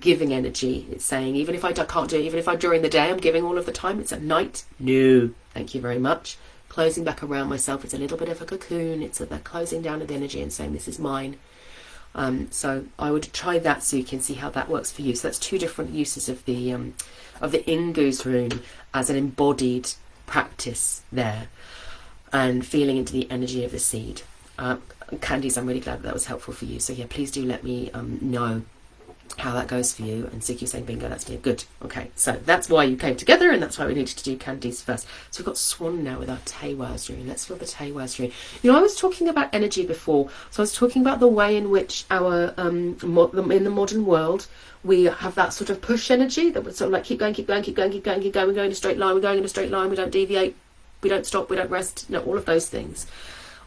giving energy. It's saying, even if I can't do it, even if during the day I'm giving all of the time, it's at night. No, thank you very much. Closing back around myself. It's a little bit of a cocoon. It's that closing down of the energy and saying, this is mine. So I would try that, Suki, and see how that works for you. So that's two different uses of the Inguz rune as an embodied practice there, and feeling into the energy of the seed. Candice, I'm really glad that was helpful for you. So yeah, please do let me know how that goes for you. And Suki saying bingo, that's good. Okay, so that's why you came together, and that's why we needed to do Candice first. So we've got Swan now with our Tewaz rune. Let's feel the Tewaz rune. I was talking about energy before, so I was talking about the way in which our in the modern world we have that sort of push energy that would sort of like keep going, we're going in a straight line, we don't deviate, we don't stop, we don't rest, all of those things.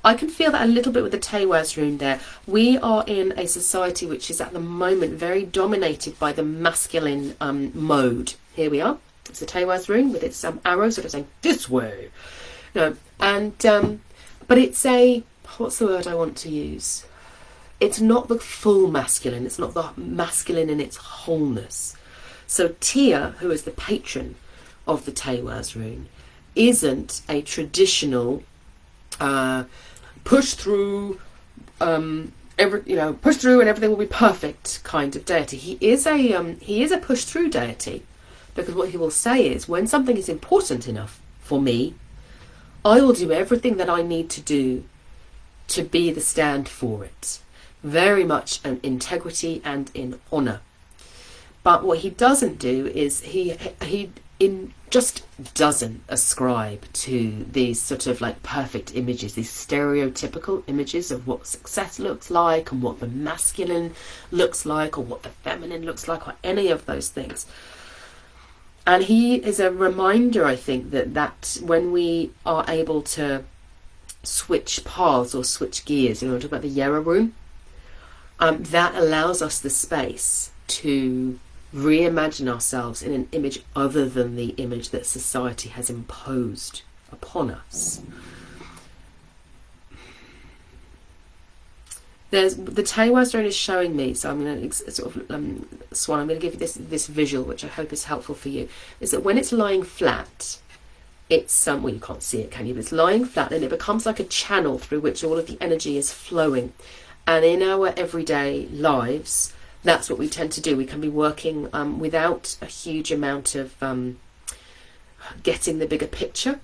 I can feel that a little bit with the Tewaz rune there. We are in a society which is at the moment very dominated by the masculine mode. Here we are. It's the Tewaz rune with its arrow sort of saying this way. But it's what's the word I want to use? It's not the full masculine. It's not the masculine in its wholeness. So Tia, who is the patron of the Tewaz rune, isn't a traditional push through, push through and everything will be perfect kind of deity. He is a push through deity, because what he will say is, when something is important enough for me, I will do everything that I need to do to be the stand for it. Very much in integrity and in honour. But what he doesn't do is he just doesn't ascribe to these sort of like perfect images, these stereotypical images of what success looks like, and what the masculine looks like, or what the feminine looks like, or any of those things. And he is a reminder, I think, that when we are able to switch paths or switch gears, talk about the Yera rune, that allows us the space to reimagine ourselves in an image other than the image that society has imposed upon us. The Tewaz rune is showing me, so I'm going to Swan, I'm going to give you this visual, which I hope is helpful for you, is that when it's lying flat, it's well, you can't see it, can you? But it's lying flat, and it becomes like a channel through which all of the energy is flowing. And in our everyday lives, that's what we tend to do. We can be working without a huge amount of getting the bigger picture.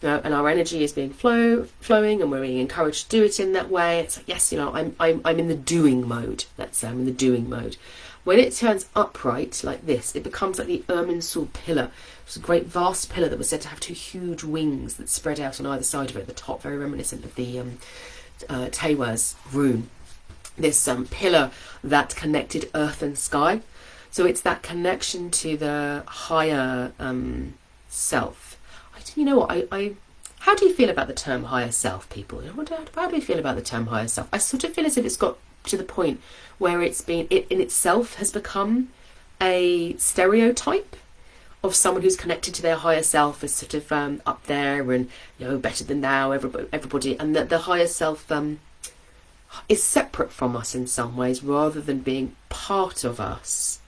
And our energy is being flowing, and we're being encouraged to do it in that way. It's like, yes, I'm in the doing mode. Let's say I'm in the doing mode. When it turns upright like this, it becomes like the Irminsul pillar. It's a great vast pillar that was said to have two huge wings that spread out on either side of it at the top, very reminiscent of the Tewaz rune. This pillar that connected earth and sky. So it's that connection to the higher self. You know what, how do you feel about the term higher self, people? How do you feel about the term higher self? I sort of feel as if it's got to the point where it in itself has become a stereotype of someone who's connected to their higher self as sort of up there and, better than thou, everybody, and that the higher self is separate from us in some ways, rather than being part of us,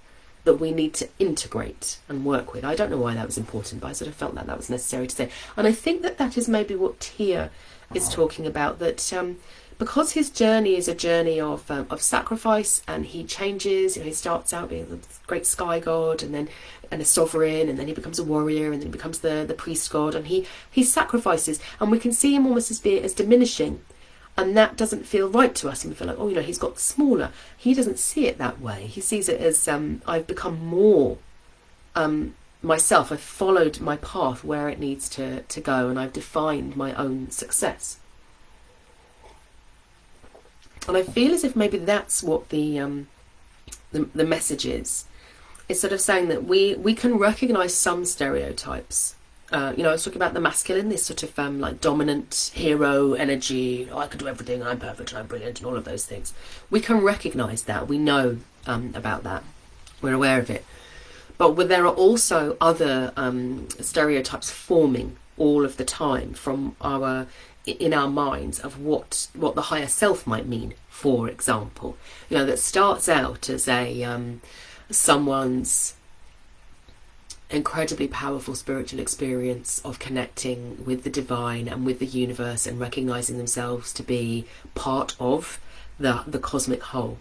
that we need to integrate and work with. I don't know why that was important, but I sort of felt that was necessary to say. And I think that is maybe what Tia is talking about, that because his journey is a journey of sacrifice, and he changes. He starts out being the great sky god, and a sovereign, and then he becomes a warrior, and then he becomes the priest god, and he sacrifices, and we can see him almost as diminishing. And that doesn't feel right to us, and we feel like, he's got smaller. He doesn't see it that way. He sees it as I've become more myself. I've followed my path where it needs to go, and I've defined my own success. And I feel as if maybe that's what the message is. It's sort of saying that we can recognise some stereotypes. I was talking about the masculine, this sort of like dominant hero energy. I can do everything, I'm perfect, I'm brilliant, and all of those things. We can recognise that. We know about that. We're aware of it. But there are also other stereotypes forming all of the time in our minds of what the higher self might mean. For example, that starts out as someone's incredibly powerful spiritual experience of connecting with the divine and with the universe, and recognizing themselves to be part of the cosmic whole.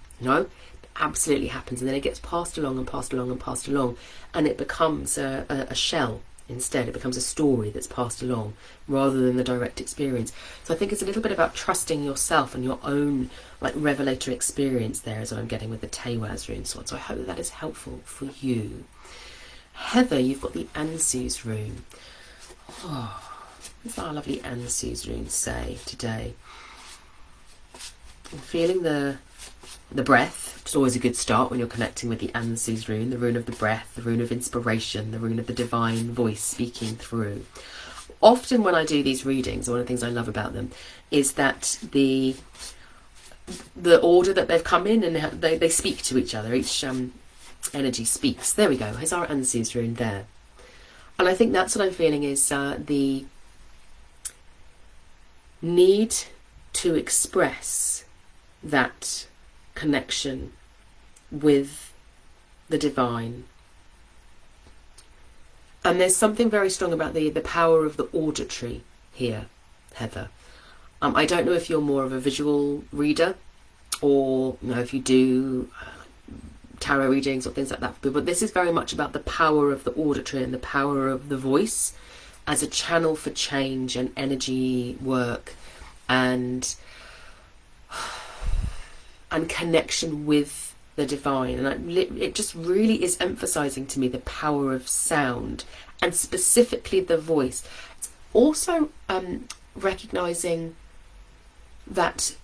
Absolutely happens, and then it gets passed along and passed along and passed along, and it becomes a shell. Instead, it becomes a story that's passed along rather than the direct experience. So I think it's a little bit about trusting yourself and your own revelatory experience. There is what I'm getting with the Tewaz rune sword. So I hope that is helpful for you. Heather, you've got the Ansu's rune. Oh, what does our lovely Ansu's rune say today? I'm feeling the breath, which is always a good start when you're connecting with the Ansu's rune, the rune of the breath, the rune of inspiration, the rune of the divine voice speaking through. Often when I do these readings, one of the things I love about them is that the order that they've come in, and they speak to each other. Each energy speaks. There we go. Here's our Ansu's rune there. And I think that's what I'm feeling is the need to express that connection with the divine. And there's something very strong about the power of the auditory here, Heather. I don't know if you're more of a visual reader, or if you do tarot readings or things like that, but this is very much about the power of the auditory and the power of the voice as a channel for change and energy work and connection with the divine. And it just really is emphasizing to me the power of sound, and specifically the voice. It's also recognizing that,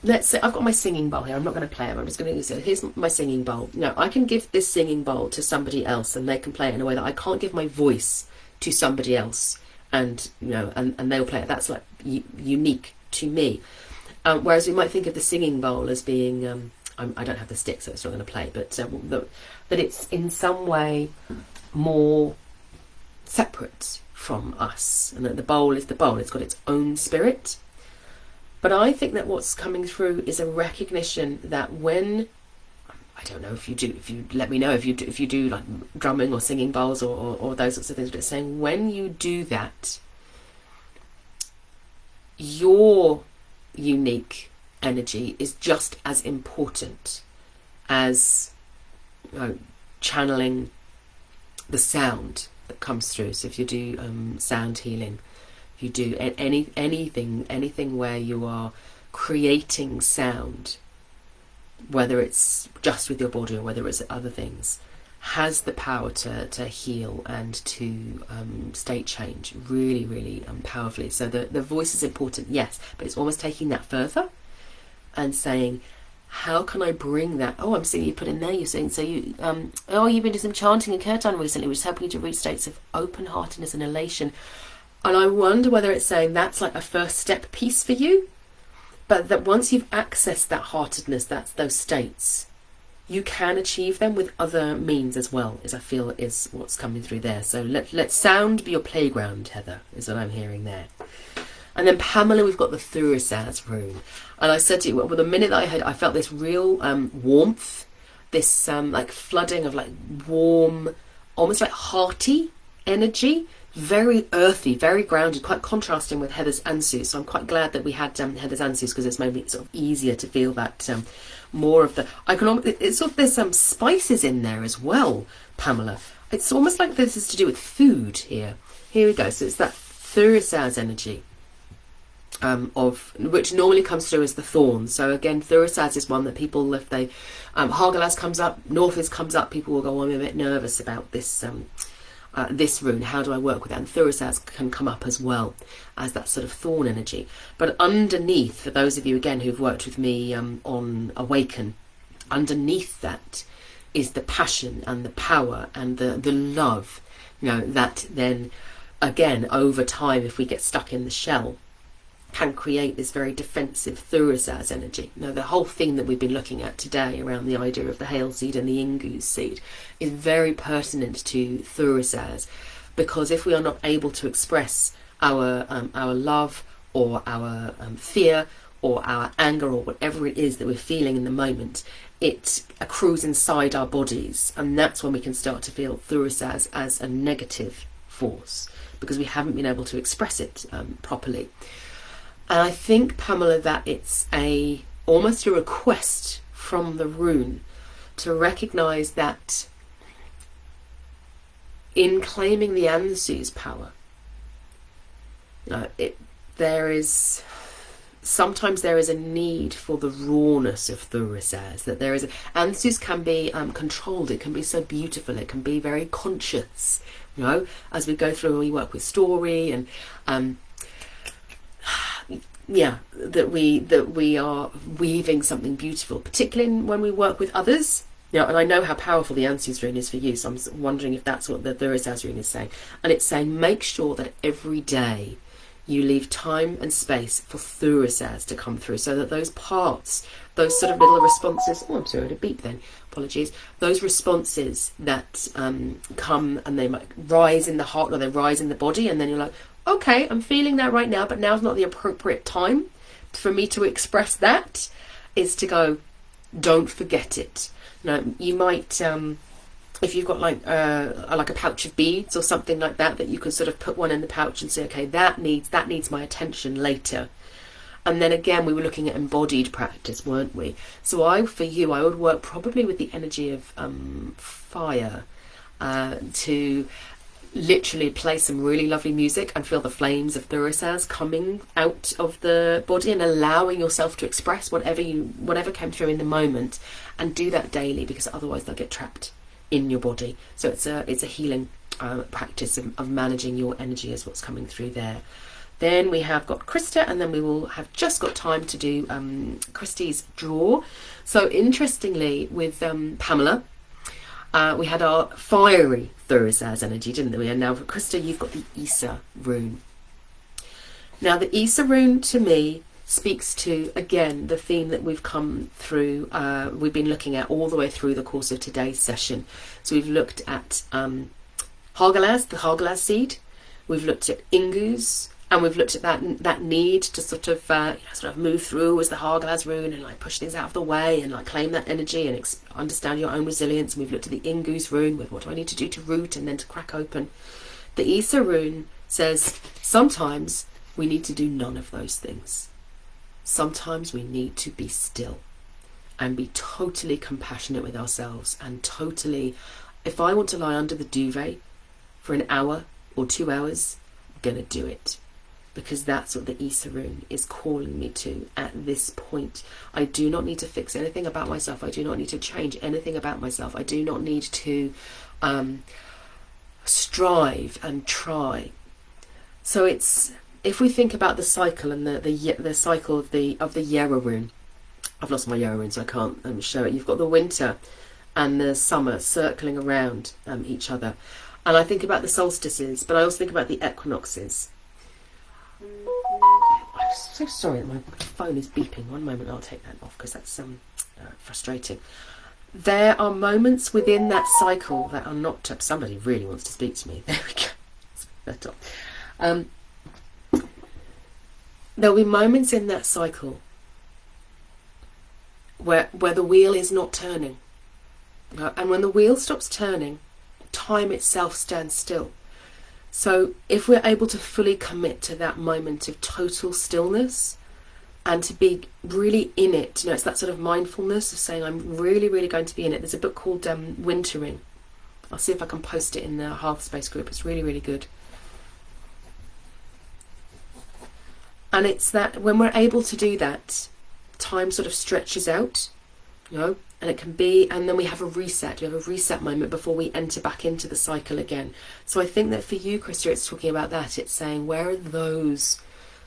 let's say I've got my singing bowl here. I'm not going to play it. I'm just going to use it. Here's my singing bowl. I can give this singing bowl to somebody else, and they can play it in a way that I can't give my voice to somebody else, and and they'll play it. That's unique to me. Whereas we might think of the singing bowl as being, I don't have the stick, so it's not going to play, but that it's in some way more separate from us, and that the bowl is the bowl. It's got its own spirit. But I think that what's coming through is a recognition that when, I don't know if you let me know if you do like drumming or singing bowls or those sorts of things, but it's saying when you do that, your unique energy is just as important as channeling the sound that comes through. So if you do sound healing, if you do anything where you are creating sound, whether it's just with your body or whether it's other things, has the power to heal and to state change really, really powerfully. So the voice is important, yes, but it's almost taking that further and saying, how can I bring that? Oh, I'm seeing you put in there, you're saying, so you, you've been doing some chanting and kirtan recently, which is helping you to reach states of open-heartedness and elation. And I wonder whether it's saying that's like a first step piece for you, but that once you've accessed that heartedness, that's those states, you can achieve them with other means as well, as I feel is what's coming through there. So let sound be your playground, Heather, is what I'm hearing there. And then Pamela, we've got the Thurisaz rune. And I said to you, well, the minute that I heard, I felt this real warmth, this like flooding of like warm, almost like hearty energy, very earthy, very grounded, quite contrasting with Heather's Ansus. So I'm quite glad that we had Heather's Ansus, because it's made me sort of easier to feel that more of the, it's sort of, there's some spices in there as well, Pamela. It's almost like this is to do with food here. Here we go. So it's that Thurisaz energy. Of which normally comes through as the thorn. So again, Thurisaz is one that people, if they Hagalaz comes up, Northis comes up, people will go, oh, I'm a bit nervous about this this rune. How do I work with that? And Thurisaz can come up as well as that sort of thorn energy. But underneath, for those of you again who've worked with me on Awaken, underneath that is the passion and the power and the love. That then again over time, if we get stuck in the shell, can create this very defensive Thurisaz energy. Now, the whole thing that we've been looking at today around the idea of the hail seed and the Inguz seed is very pertinent to Thurisaz, because if we are not able to express our love or our fear or our anger or whatever it is that we're feeling in the moment, it accrues inside our bodies, and that's when we can start to feel Thurisaz as a negative force, because we haven't been able to express it properly. And I think, Pamela, that it's almost a request from the rune to recognise that in claiming the Ansu's power, sometimes there is a need for the rawness of Thurisaz. That there is Ansus can be controlled. It can be so beautiful. It can be very conscious. As we go through and we work with story and. That we are weaving something beautiful, particularly when we work with others. And I know how powerful the Ansus rune is for you, so I'm wondering if that's what the Thurisaz rune is saying. And it's saying, make sure that every day you leave time and space for Thurisaz to come through, so that those parts, those sort of little responses, I'm sorry, to beep then, apologies, those responses that come and they might rise in the heart or they rise in the body, and then you're like, okay, I'm feeling that right now, but now's not the appropriate time for me to express that, is to go, don't forget it. You might, if you've got like a pouch of beads or something like that, that you can sort of put one in the pouch and say, okay, that needs my attention later. And then again, we were looking at embodied practice, weren't we? So I would work probably with the energy of fire to literally play some really lovely music and feel the flames of Thurisaz coming out of the body and allowing yourself to express whatever came through in the moment, and do that daily, because otherwise they'll get trapped in your body. So it's a healing practice of managing your energy as what's coming through there. Then we have got Krista, and then we will have just got time to do Christie's draw. So interestingly, with Pamela, we had our fiery Thurisaz energy, didn't we? And now for Krista, you've got the Isa rune. Now the Isa rune to me speaks to, again, the theme that we've come through, we've been looking at all the way through the course of today's session. So we've looked at Hagalaz, the Hagalaz seed, we've looked at Inguz, and we've looked at that need to sort of move through as the Hagalaz rune and like push things out of the way and like claim that energy and understand your own resilience. And we've looked at the Inguz rune with what do I need to do to root and then to crack open. The Isa rune says sometimes we need to do none of those things. Sometimes we need to be still and be totally compassionate with ourselves, and totally, if I want to lie under the duvet for an hour or 2 hours, I'm going to do it. Because that's what the Isa rune is calling me to at this point. I do not need to fix anything about myself. I do not need to change anything about myself. I do not need to strive and try. So it's, if we think about the cycle and the cycle of the Yara rune. I've lost my Yara rune, so I can't show it. You've got the winter and the summer circling around each other. And I think about the solstices, but I also think about the equinoxes. I'm so sorry that my phone is beeping. One moment, I'll take that off because that's frustrating. There are moments within that cycle that are not... Somebody really wants to speak to me. There we go. There'll be moments in that cycle where the wheel is not turning. And when the wheel stops turning, time itself stands still. So if we're able to fully commit to that moment of total stillness and to be really in it, it's that sort of mindfulness of saying, I'm really, really going to be in it. There's a book called Wintering. I'll see if I can post it in the Half Space group. It's really, really good. And it's that when we're able to do that, time sort of stretches out, and it can be, and then we have a reset. We have a reset moment before we enter back into the cycle again. So I think that for you, Krista, it's talking about that. It's saying, where are those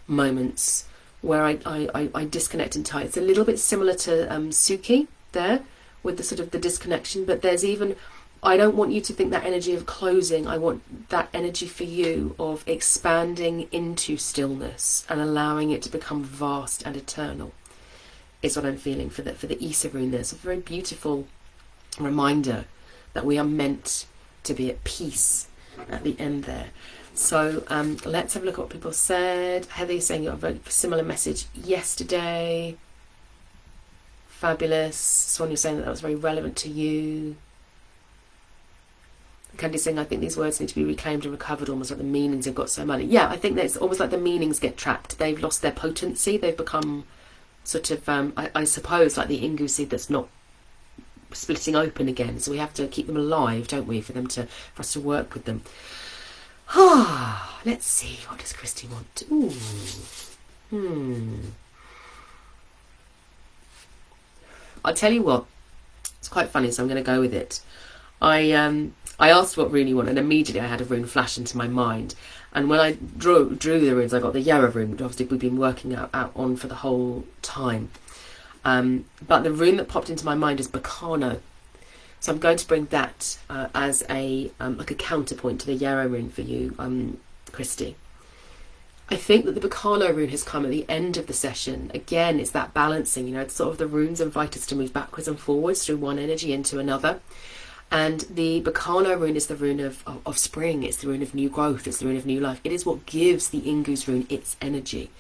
moments where I disconnect and tie? It's a little bit similar to Suki there, with the sort of the disconnection, but there's even, I don't want you to think that energy of closing. I want that energy for you of expanding into stillness and allowing it to become vast and eternal. Is what I'm feeling for the Isa rune. There's a very beautiful reminder that we are meant to be at peace at the end there. So let's have a look at what people said. Heather, saying you got a very similar message yesterday. Fabulous. Sonia saying that was very relevant to you. Candy saying, I think these words need to be reclaimed and recovered, almost like the meanings have got so many. Yeah, I think that it's almost like the meanings get trapped. They've lost their potency. They've become sort of, I suppose, like the Inguz seed that's not splitting open again. So we have to keep them alive, don't we, for us to work with them. Let's see, what does Christy want? I'll tell you what, it's quite funny, so I'm going to go with it. I asked what rune you want, and immediately I had a rune flash into my mind. And when I drew the runes, I got the Yara rune, which obviously we've been working out on for the whole time. But the rune that popped into my mind is Bacano. So I'm going to bring that as a like a counterpoint to the Yara rune for you, Christy. I think that the Bacano rune has come at the end of the session. Again, it's that balancing, it's sort of the runes invite us to move backwards and forwards through one energy into another. And the Bacano rune is the rune of spring. It's the rune of new growth. It's the rune of new life. It is what gives the Inguz rune its energy.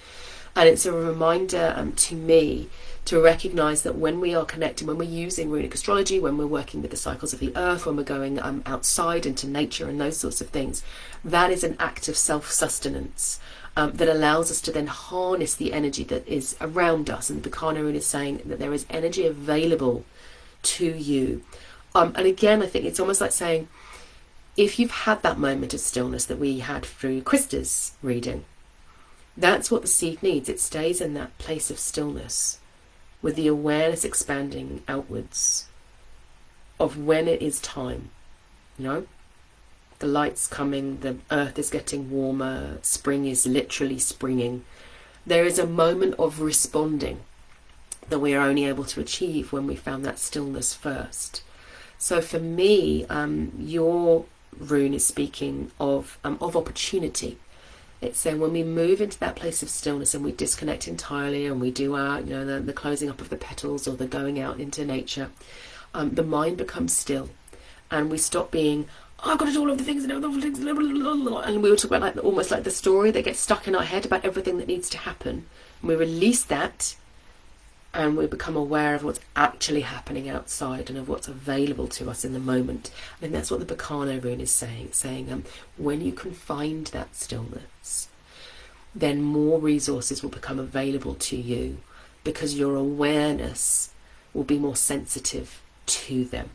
And it's a reminder to me to recognise that when we are connecting, when we're using runic astrology, when we're working with the cycles of the earth, when we're going outside into nature and those sorts of things, that is an act of self-sustenance that allows us to then harness the energy that is around us. And the Bacano rune is saying that there is energy available to you. And again, I think it's almost like saying, if you've had that moment of stillness that we had through Krista's reading, that's what the seed needs. It stays in that place of stillness with the awareness expanding outwards of when it is time. The light's coming, the earth is getting warmer, spring is literally springing. There is a moment of responding that we are only able to achieve when we found that stillness first. So for me, your rune is speaking of opportunity. It's saying when we move into that place of stillness and we disconnect entirely and we do our, the closing up of the petals or the going out into nature, the mind becomes still and we stop being, I've got to do all of the things and all of the things, and we were talking about almost like the story that gets stuck in our head about everything that needs to happen. And we release that and we become aware of what's actually happening outside and of what's available to us in the moment. And that's what the Bacano rune is saying when you can find that stillness, then more resources will become available to you because your awareness will be more sensitive to them.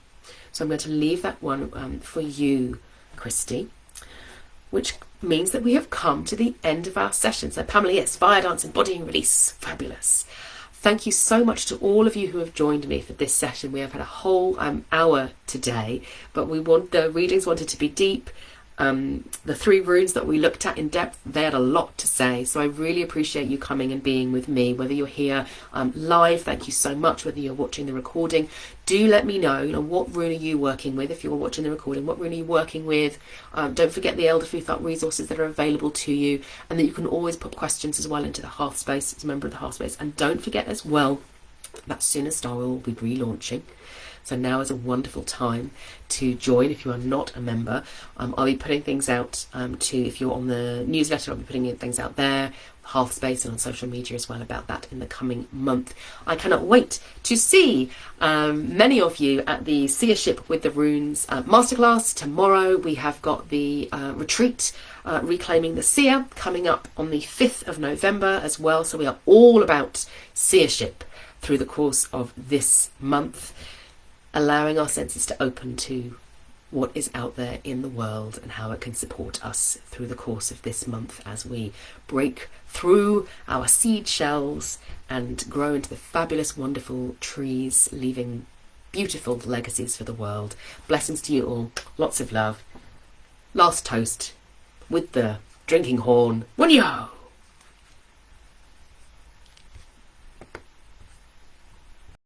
So I'm going to leave that one for you, Christy, which means that we have come to the end of our session. So Pamela, yes, fire dance, embodying release, fabulous. Thank you so much to all of you who have joined me for this session. We have had a whole hour today, but the readings wanted to be deep. The 3 runes that we looked at in depth, they had a lot to say. So I really appreciate you coming and being with me, whether you're here live, thank you so much, whether you're watching the recording. Do let me know, what rune are you working with? If you're watching the recording, what rune are you working with? Don't forget the Elder Futhart resources that are available to you, and that you can always put questions as well into the Hearth Space as a member of the Hearth Space. And don't forget as well that Sooner Star will be relaunching. So now is a wonderful time to join if you are not a member. I'll be putting things out if you're on the newsletter, I'll be putting things out there, Hearth Space, and on social media as well about that in the coming month. I cannot wait to see many of you at the Seership with the Runes masterclass. Tomorrow we have got the retreat, Reclaiming the Seer, coming up on the 5th of November as well. So we are all about Seership through the course of this month, allowing our senses to open to what is out there in the world and how it can support us through the course of this month as we break through our seed shells and grow into the fabulous, wonderful trees, leaving beautiful legacies for the world. Blessings to you all. Lots of love. Last toast with the drinking horn. Wunyo!